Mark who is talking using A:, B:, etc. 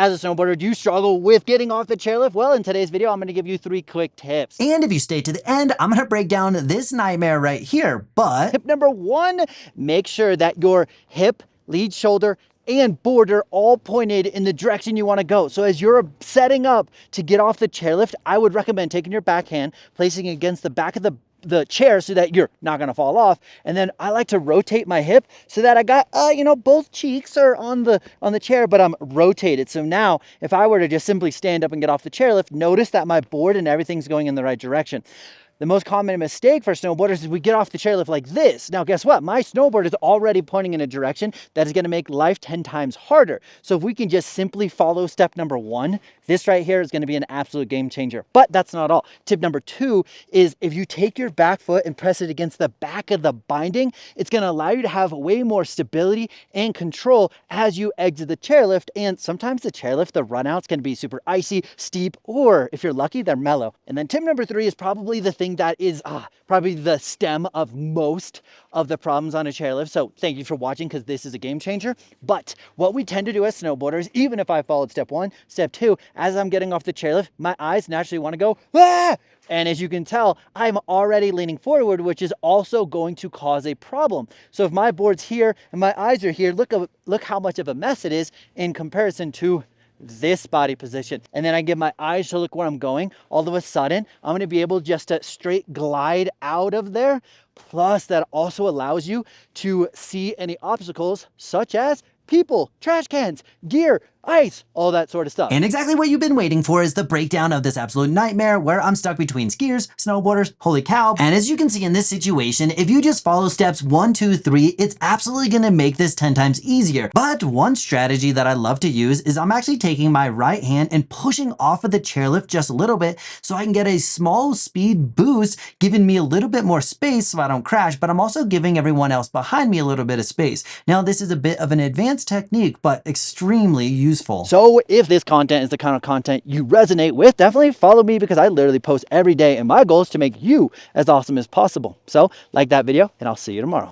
A: As a snowboarder, do you struggle with getting off the chairlift? Well, in today's video, I'm going to give you 3 quick tips.
B: And if you stay to the end, I'm gonna break down this nightmare right here, but
A: Tip number 1, make sure that your hip, lead, shoulder, and board are all pointed in the direction you want to go. So as you're setting up to get off the chairlift, I would recommend taking your backhand, placing it against the back of the chair so that you're not going to fall off. And then I like to rotate my hip so that I got, both cheeks are on the chair, but I'm rotated. So now if I were to just simply stand up and get off the chairlift, notice that my board and everything's going in the right direction. The most common mistake for snowboarders is we get off the chairlift like this. Now, guess what? My snowboard is already pointing in a direction that is going to make life 10 times harder. So if we can just simply follow step number 1, this right here is going to be an absolute game changer. But that's not all. Tip number 2 is if you take your back foot and press it against the back of the binding, it's going to allow you to have way more stability and control as you exit the chairlift. And sometimes the chairlift, the runouts can be super icy, steep, or if you're lucky, they're mellow. And then tip number 3 is probably the thing that is probably the stem of most of the problems on a chairlift. So thank you for watching, because this is a game changer. But what we tend to do as snowboarders, even if I followed step 1, step 2, as I'm getting off the chairlift, my eyes naturally want to go, ah! And as you can tell, I'm already leaning forward, which is also going to cause a problem. So if my board's here and my eyes are here, look how much of a mess it is in comparison to this body position. And then I give my eyes to look where I'm going. All of a sudden, I'm going to be able just to straight glide out of there. Plus, that also allows you to see any obstacles such as people, trash cans, gear, ice, all that sort of stuff.
B: And exactly what you've been waiting for is the breakdown of this absolute nightmare where I'm stuck between skiers, snowboarders, holy cow. And as you can see in this situation, if you just follow steps 1, 2, 3, it's absolutely gonna make this 10 times easier. But one strategy that I love to use is I'm actually taking my right hand and pushing off of the chairlift just a little bit so I can get a small speed boost, giving me a little bit more space so I don't crash, but I'm also giving everyone else behind me a little bit of space. Now, this is a bit of an advanced technique, but extremely useful.
A: So if this content is the kind of content you resonate with, definitely follow me, because I literally post every day, and my goal is to make you as awesome as possible. So like that video, and I'll see you tomorrow.